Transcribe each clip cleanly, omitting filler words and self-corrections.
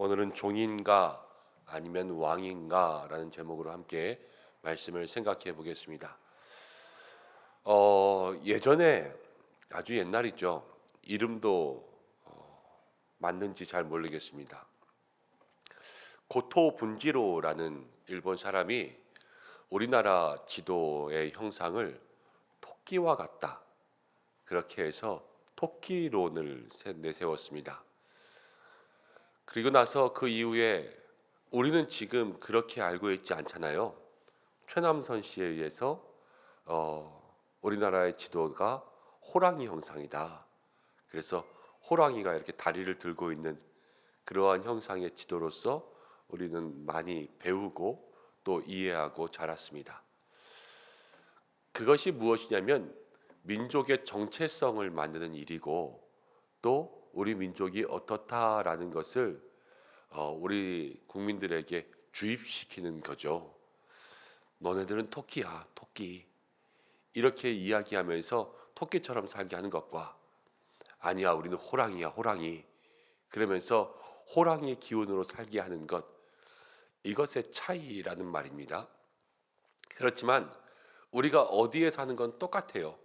오늘은 종인가 아니면 왕인가 라는 제목으로 함께 말씀을 생각해 보겠습니다. 예전에 아주 옛날이죠. 이름도 맞는지 잘 모르겠습니다. 고토 분지로라는 일본 사람이 우리나라 지도의 형상을 토끼와 같다, 그렇게 해서 토끼론을 내세웠습니다. 그리고 나서 그 이후에 우리는 지금 그렇게 알고 있지 않잖아요. 최남선 씨에 의해서 우리나라의 지도가 호랑이 형상이다. 그래서 호랑이가 이렇게 다리를 들고 있는 그러한 형상의 지도로서 우리는 많이 배우고 또 이해하고 자랐습니다. 그것이 무엇이냐면 민족의 정체성을 만드는 일이고, 또 우리 민족이 어떻다라는 것을 우리 국민들에게 주입시키는 거죠. 너네들은 토끼야, 토끼. 이렇게 이야기하면서 토끼처럼 살게 하는 것과, 아니야, 우리는 호랑이야, 호랑이. 그러면서 호랑이의 기운으로 살게 하는 것, 이것의 차이라는 말입니다. 그렇지만 우리가 어디에 사는 건 똑같아요.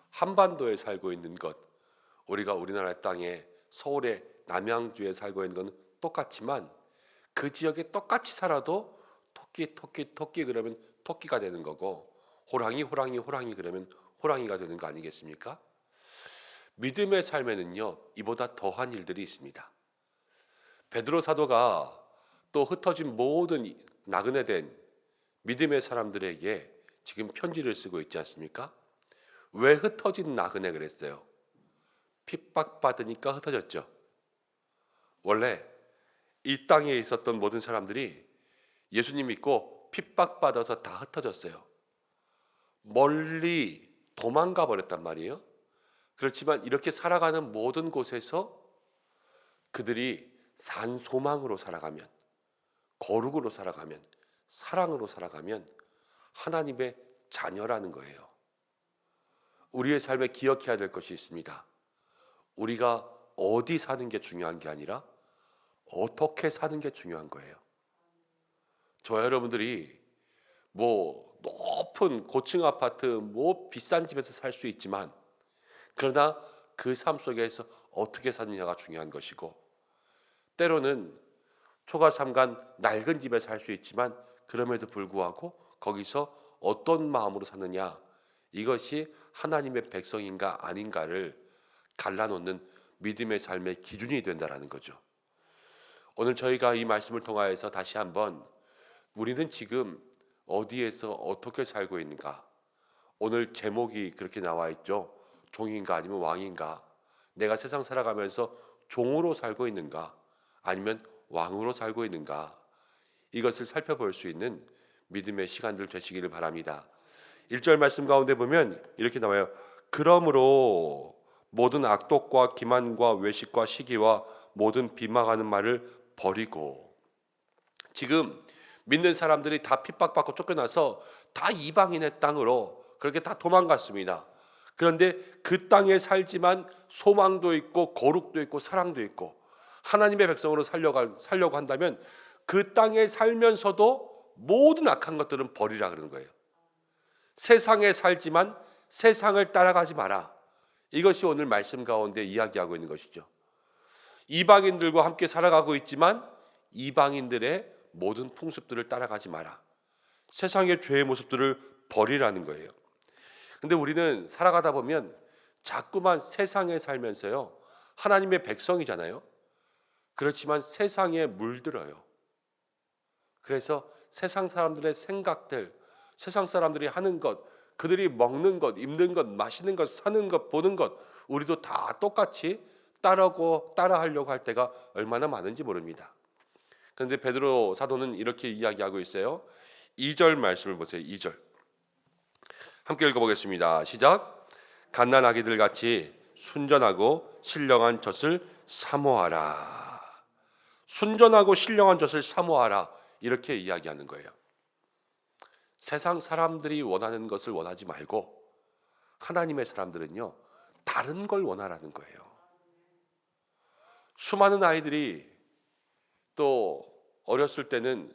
한반도에 살고 있는 것, 우리가 우리나라 땅에 서울의 남양주에 살고 있는 건 똑같지만 그 지역에 똑같이 살아도 토끼 토끼 토끼 그러면 토끼가 되는 거고, 호랑이 호랑이 호랑이 그러면 호랑이가 되는 거 아니겠습니까? 믿음의 삶에는요, 이보다 더한 일들이 있습니다. 베드로 사도가 또 흩어진 모든 나그네된 믿음의 사람들에게 지금 편지를 쓰고 있지 않습니까? 왜 흩어진 나그네 그랬어요? 핍박받으니까 흩어졌죠. 원래 이 땅에 있었던 모든 사람들이 예수님 믿고 핍박받아서 다 흩어졌어요. 멀리 도망가 버렸단 말이에요. 그렇지만 이렇게 살아가는 모든 곳에서 그들이 산소망으로 살아가면, 거룩으로 살아가면, 사랑으로 살아가면 하나님의 자녀라는 거예요. 우리의 삶에 기억해야 될 것이 있습니다. 우리가 어디 사는 게 중요한 게 아니라 어떻게 사는 게 중요한 거예요. 저와 여러분들이 높은 고층 아파트, 비싼 집에서 살 수 있지만, 그러나 그 삶 속에서 어떻게 사느냐가 중요한 것이고, 때로는 초가삼간 낡은 집에 살 수 있지만 그럼에도 불구하고 거기서 어떤 마음으로 사느냐, 이것이 하나님의 백성인가 아닌가를 갈라놓는 믿음의 삶의 기준이 된다라는 거죠. 오늘 저희가 이 말씀을 통하여서 다시 한번 우리는 지금 어디에서 어떻게 살고 있는가, 오늘 제목이 그렇게 나와 있죠. 종인가 아니면 왕인가. 내가 세상 살아가면서 종으로 살고 있는가 아니면 왕으로 살고 있는가, 이것을 살펴볼 수 있는 믿음의 시간들 되시기를 바랍니다. 1절 말씀 가운데 보면 이렇게 나와요. 그러므로 모든 악독과 기만과 외식과 시기와 모든 비방하는 말을 버리고. 지금 믿는 사람들이 다 핍박받고 쫓겨나서 다 이방인의 땅으로 그렇게 다 도망갔습니다. 그런데 그 땅에 살지만 소망도 있고 거룩도 있고 사랑도 있고 하나님의 백성으로 살려고 한다면 그 땅에 살면서도 모든 악한 것들은 버리라 그러는 거예요. 세상에 살지만 세상을 따라가지 마라. 이것이 오늘 말씀 가운데 이야기하고 있는 것이죠. 이방인들과 함께 살아가고 있지만 이방인들의 모든 풍습들을 따라가지 마라. 세상의 죄의 모습들을 버리라는 거예요. 근데 우리는 살아가다 보면 자꾸만 세상에 살면서요, 하나님의 백성이잖아요. 그렇지만 세상에 물들어요. 그래서 세상 사람들의 생각들, 세상 사람들이 하는 것, 그들이 먹는 것, 입는 것, 마시는 것, 사는 것, 보는 것, 우리도 다 똑같이 따라하려고 할 때가 얼마나 많은지 모릅니다. 그런데 베드로 사도는 이렇게 이야기하고 있어요. 2절 말씀을 보세요. 2절 함께 읽어보겠습니다. 시작. 갓난아기들 같이 순전하고 신령한 젖을 사모하라. 순전하고 신령한 젖을 사모하라, 이렇게 이야기하는 거예요. 세상 사람들이 원하는 것을 원하지 말고 하나님의 사람들은요, 다른 걸 원하라는 거예요. 수많은 아이들이 또 어렸을 때는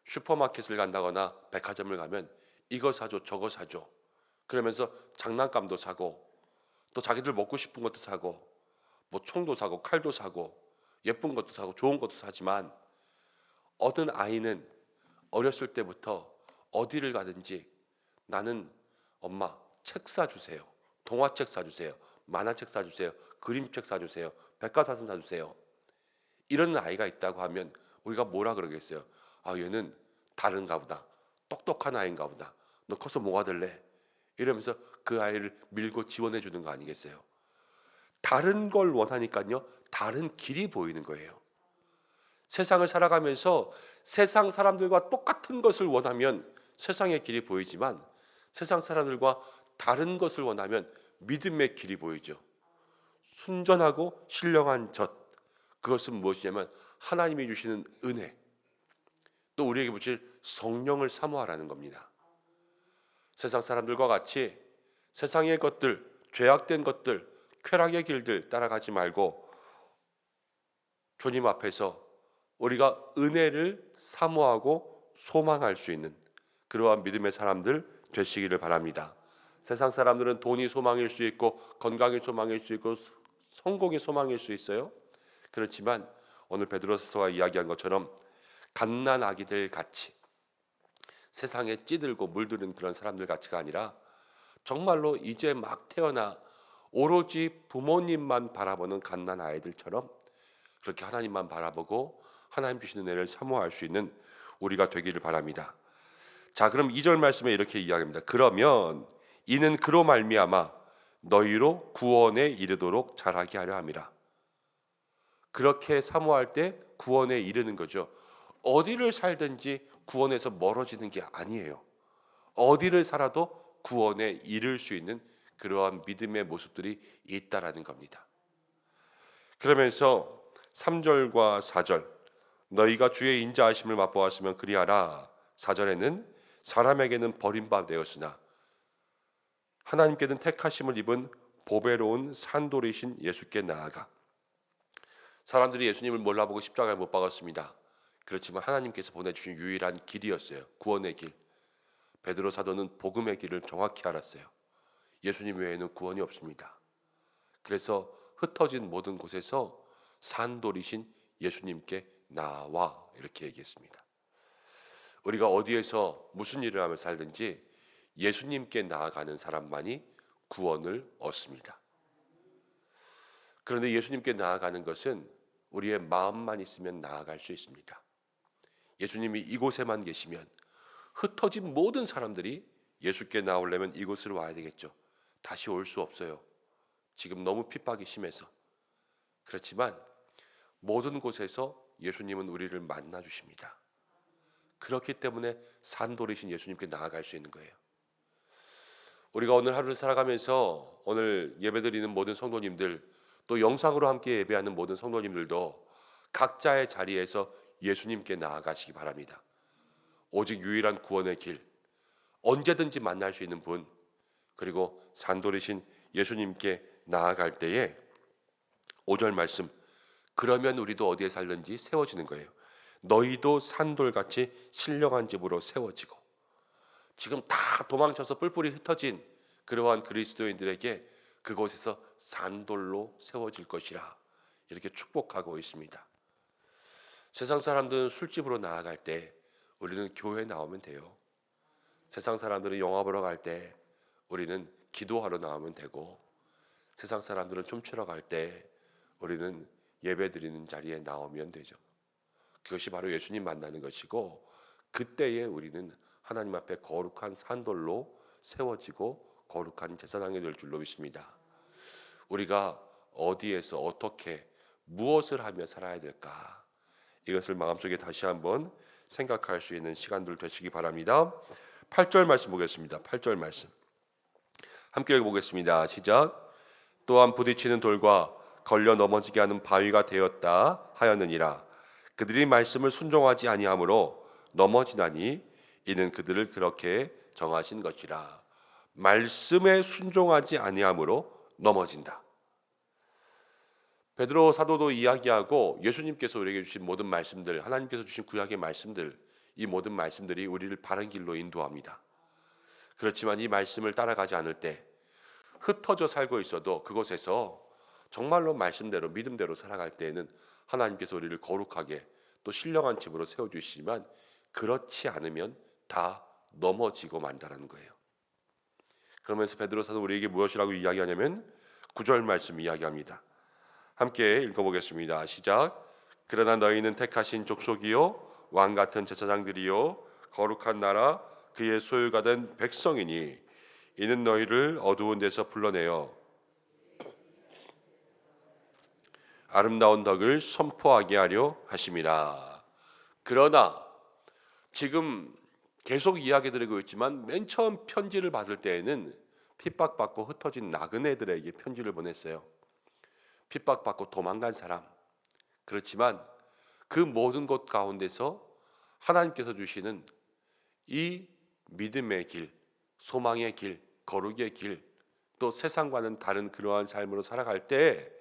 슈퍼마켓을 간다거나 백화점을 가면 이거 사줘 저거 사줘 그러면서 장난감도 사고 또 자기들 먹고 싶은 것도 사고 뭐 총도 사고 칼도 사고 예쁜 것도 사고 좋은 것도 사지만 어떤 아이는 어렸을 때부터 어디를 가든지 나는 엄마 책 사주세요, 동화책 사주세요, 만화책 사주세요, 그림책 사주세요, 백과사전 사주세요, 이런 아이가 있다고 하면 우리가 뭐라 그러겠어요? 아, 얘는 다른가 보다, 똑똑한 아이인가 보다, 너 커서 뭐가 될래? 이러면서 그 아이를 밀고 지원해 주는 거 아니겠어요? 다른 걸 원하니까요, 다른 길이 보이는 거예요. 세상을 살아가면서 세상 사람들과 똑같은 것을 원하면 세상의 길이 보이지만 세상 사람들과 다른 것을 원하면 믿음의 길이 보이죠. 순전하고 신령한 젖, 그것은 무엇이냐면 하나님이 주시는 은혜, 또 우리에게 주실 성령을 사모하라는 겁니다. 세상 사람들과 같이 세상의 것들, 죄악된 것들, 쾌락의 길들 따라가지 말고 주님 앞에서 우리가 은혜를 사모하고 소망할 수 있는 그러한 믿음의 사람들 되시기를 바랍니다. 세상 사람들은 돈이 소망일 수 있고 건강이 소망일 수 있고 성공이 소망일 수 있어요. 그렇지만 오늘 베드로서가 이야기한 것처럼 갓난 아기들 같이 세상에 찌들고 물드는 그런 사람들 같이가 아니라 정말로 이제 막 태어나 오로지 부모님만 바라보는 갓난 아이들처럼 그렇게 하나님만 바라보고 하나님 주시는 은혜를 사모할 수 있는 우리가 되기를 바랍니다. 자, 그럼 2절 말씀에 이렇게 이야기합니다. 그러면 이는 그로 말미암아 너희로 구원에 이르도록 자라게 하려 함이라. 그렇게 사모할 때 구원에 이르는 거죠. 어디를 살든지 구원에서 멀어지는 게 아니에요. 어디를 살아도 구원에 이를 수 있는 그러한 믿음의 모습들이 있다라는 겁니다. 그러면서 3절과 4절 너희가 주의 인자하심을 맛보았으면 그리하라. 4절에는 사람에게는 버림받되었으나 하나님께는 택하심을 입은 보배로운 산돌이신 예수께 나아가. 사람들이 예수님을 몰라보고 십자가에 못 박았습니다. 그렇지만 하나님께서 보내주신 유일한 길이었어요. 구원의 길. 베드로 사도는 복음의 길을 정확히 알았어요. 예수님 외에는 구원이 없습니다. 그래서 흩어진 모든 곳에서 산돌이신 예수님께 나와 이렇게 얘기했습니다. 우리가 어디에서 무슨 일을 하며 살든지 예수님께 나아가는 사람만이 구원을 얻습니다. 그런데 예수님께 나아가는 것은 우리의 마음만 있으면 나아갈 수 있습니다. 예수님이 이곳에만 계시면 흩어진 모든 사람들이 예수께 나오려면 이곳으로 와야 되겠죠. 다시 올 수 없어요. 지금 너무 핍박이 심해서. 그렇지만 모든 곳에서 예수님은 우리를 만나 주십니다. 그렇기 때문에 산돌이신 예수님께 나아갈 수 있는 거예요. 우리가 오늘 하루를 살아가면서 오늘 예배드리는 모든 성도님들, 또 영상으로 함께 예배하는 모든 성도님들도 각자의 자리에서 예수님께 나아가시기 바랍니다. 오직 유일한 구원의 길, 언제든지 만날 수 있는 분, 그리고 산돌이신 예수님께 나아갈 때에 5절 말씀, 그러면 우리도 어디에 살든지 세워지는 거예요. 너희도 산돌같이 신령한 집으로 세워지고. 지금 다 도망쳐서 뿔뿔이 흩어진 그러한 그리스도인들에게 그곳에서 산돌로 세워질 것이라 이렇게 축복하고 있습니다. 세상 사람들은 술집으로 나아갈 때 우리는 교회에 나오면 돼요. 세상 사람들은 영화 보러 갈 때 우리는 기도하러 나오면 되고, 세상 사람들은 춤추러 갈 때 우리는 예배 드리는 자리에 나오면 되죠. 그것이 바로 예수님 만나는 것이고, 그때에 우리는 하나님 앞에 거룩한 산돌로 세워지고 거룩한 제사장이 될 줄로 믿습니다. 우리가 어디에서 어떻게 무엇을 하며 살아야 될까, 이것을 마음속에 다시 한번 생각할 수 있는 시간들 되시기 바랍니다. 8절 말씀 보겠습니다. 8절 말씀 함께 읽어보겠습니다. 시작. 또한 부딪히는 돌과 걸려 넘어지게 하는 바위가 되었다 하였느니라. 그들이 말씀을 순종하지 아니하므로 넘어지나니 이는 그들을 그렇게 정하신 것이라. 말씀에 순종하지 아니하므로 넘어진다. 베드로 사도도 이야기하고 예수님께서 우리에게 주신 모든 말씀들, 하나님께서 주신 구약의 말씀들, 이 모든 말씀들이 우리를 바른 길로 인도합니다. 그렇지만 이 말씀을 따라가지 않을 때 흩어져 살고 있어도 그곳에서 정말로 말씀대로 믿음대로 살아갈 때에는 하나님께서 우리를 거룩하게 또 신령한 집으로 세워주시지만 그렇지 않으면 다 넘어지고 만다라는 거예요. 그러면서 베드로 사도 우리에게 무엇이라고 이야기하냐면 9절 말씀 이야기합니다. 함께 읽어보겠습니다. 시작. 그러나 너희는 택하신 족속이요 왕같은 제사장들이요 거룩한 나라 그의 소유가 된 백성이니 이는 너희를 어두운 데서 불러내어 아름다운 덕을 선포하게 하려 하심이라. 그러나 지금 계속 이야기드리고 있지만 맨 처음 편지를 받을 때에는 핍박받고 흩어진 나그네들에게 편지를 보냈어요. 핍박받고 도망간 사람. 그렇지만 그 모든 것 가운데서 하나님께서 주시는 이 믿음의 길, 소망의 길, 거룩의 길, 또 세상과는 다른 그러한 삶으로 살아갈 때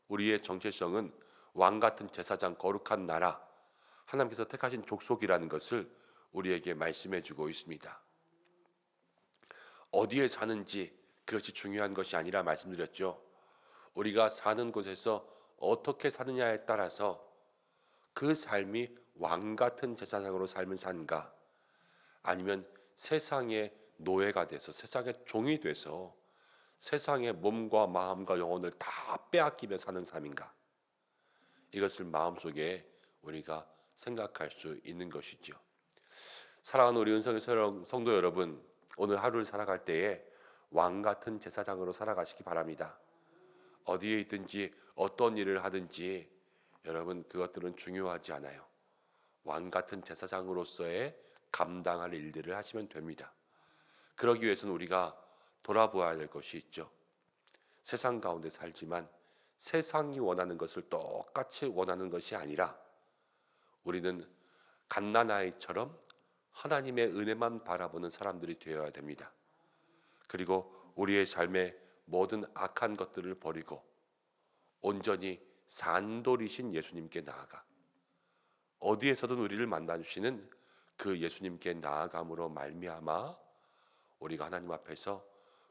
우리의 정체성은 왕같은 제사장, 거룩한 나라, 하나님께서 택하신 족속이라는 것을 우리에게 말씀해 주고 있습니다. 어디에 사는지 그것이 중요한 것이 아니라 말씀드렸죠. 우리가 사는 곳에서 어떻게 사느냐에 따라서 그 삶이 왕같은 제사장으로 삶을 사는가, 아니면 세상의 노예가 돼서 세상의 종이 돼서 세상의 몸과 마음과 영혼을 다 빼앗기며 사는 삶인가, 이것을 마음속에 우리가 생각할 수 있는 것이죠. 사랑하는 우리 은성의 성도 여러분, 오늘 하루를 살아갈 때에 왕같은 제사장으로 살아가시기 바랍니다. 어디에 있든지 어떤 일을 하든지 여러분 그것들은 중요하지 않아요. 왕같은 제사장으로서의 감당할 일들을 하시면 됩니다. 그러기 위해서는 우리가 돌아보아야 될 것이 있죠. 세상 가운데 살지만 세상이 원하는 것을 똑같이 원하는 것이 아니라 우리는 갓난아이처럼 하나님의 은혜만 바라보는 사람들이 되어야 됩니다. 그리고 우리의 삶의 모든 악한 것들을 버리고 온전히 산돌이신 예수님께 나아가 어디에서든 우리를 만나주시는 그 예수님께 나아감으로 말미암아 우리가 하나님 앞에서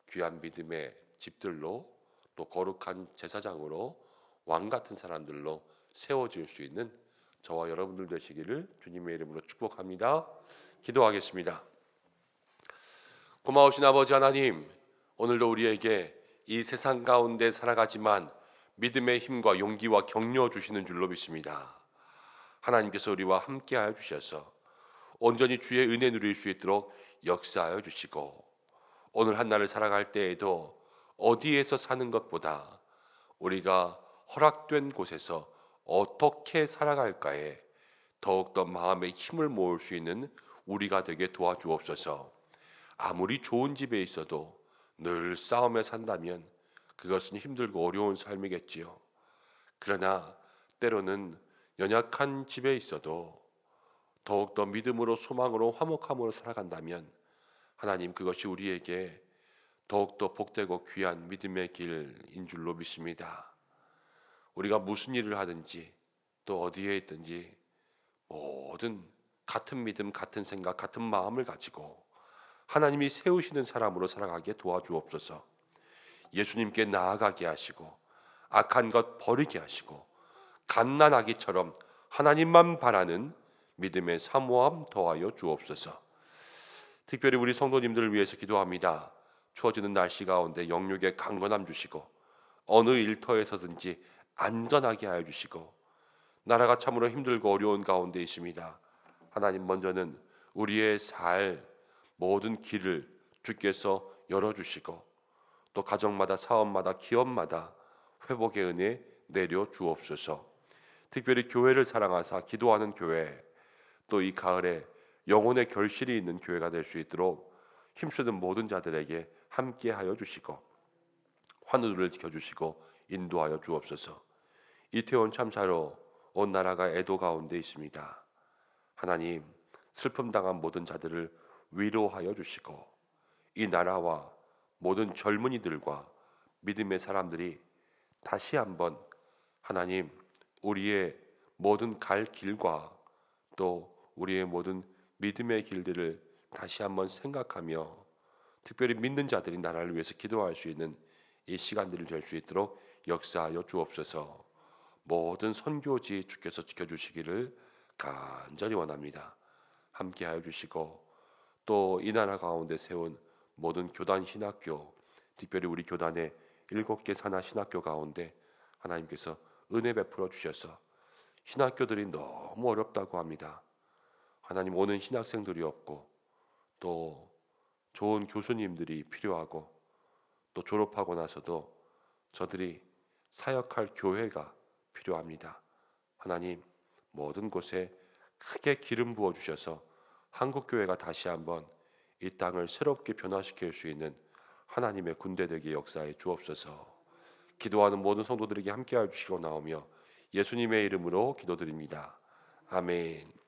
귀한 믿음의 집들로 또 거룩한 제사장으로 왕같은 사람들로 세워질 수 있는 저와 여러분들 되시기를 주님의 이름으로 축복합니다. 기도하겠습니다. 고마우신 아버지 하나님, 오늘도 우리에게 이 세상 가운데 살아가지만 믿음의 힘과 용기와 격려 주시는 줄로 믿습니다. 하나님께서 우리와 함께하여 주셔서 온전히 주의 은혜 누릴 수 있도록 역사하여 주시고 오늘 한 날을 살아갈 때에도 어디에서 사는 것보다 우리가 허락된 곳에서 어떻게 살아갈까에 더욱더 마음의 힘을 모을 수 있는 우리가 되게 도와주옵소서. 아무리 좋은 집에 있어도 늘 싸우며 산다면 그것은 힘들고 어려운 삶이겠지요. 그러나 때로는 연약한 집에 있어도 더욱더 믿음으로 소망으로 화목함으로 살아간다면 하나님 그것이 우리에게 더욱더 복되고 귀한 믿음의 길인 줄로 믿습니다. 우리가 무슨 일을 하든지 또 어디에 있든지 모든 같은 믿음, 같은 생각, 같은 마음을 가지고 하나님이 세우시는 사람으로 살아가게 도와주옵소서. 예수님께 나아가게 하시고 악한 것 버리게 하시고 갓난아기처럼 하나님만 바라는 믿음의 사모함 더하여 주옵소서. 특별히 우리 성도님들을 위해서 기도합니다. 추워지는 날씨 가운데 영육에 강건함 주시고 어느 일터에서든지 안전하게 하여 주시고 나라가 참으로 힘들고 어려운 가운데 있습니다. 하나님 먼저는 우리의 살 모든 길을 주께서 열어주시고 또 가정마다 사업마다 기업마다 회복의 은혜 내려 주옵소서. 특별히 교회를 사랑하사 기도하는 교회 또 이 가을에 영혼의 결실이 있는 교회가 될 수 있도록 힘쓰는 모든 자들에게 함께하여 주시고 환우들을 지켜주시고 인도하여 주옵소서. 이태원 참사로 온 나라가 애도 가운데 있습니다. 하나님 슬픔 당한 모든 자들을 위로하여 주시고 이 나라와 모든 젊은이들과 믿음의 사람들이 다시 한번 하나님, 우리의 모든 갈 길과 또 우리의 모든 믿음의 길들을 다시 한번 생각하며 특별히 믿는 자들이 나라를 위해서 기도할 수 있는 이 시간들을 될 수 있도록 역사하여 주옵소서. 모든 선교지 주께서 지켜주시기를 간절히 원합니다. 함께하여 주시고 또 이 나라 가운데 세운 모든 교단 신학교, 특별히 우리 교단의 7개 산하 신학교 가운데 하나님께서 은혜 베풀어 주셔서 신학교들이 너무 어렵다고 합니다. 하나님, 오는 신학생들이 없고 또 좋은 교수님들이 필요하고 또 졸업하고 나서도 저들이 사역할 교회가 필요합니다. 하나님, 모든 곳에 크게 기름 부어 주셔서 한국 교회가 다시 한번 이 땅을 새롭게 변화시킬 수 있는 하나님의 군대 되게 역사에 주옵소서. 기도하는 모든 성도들에게 함께해 주시고 나오며 예수님의 이름으로 기도드립니다. 아멘.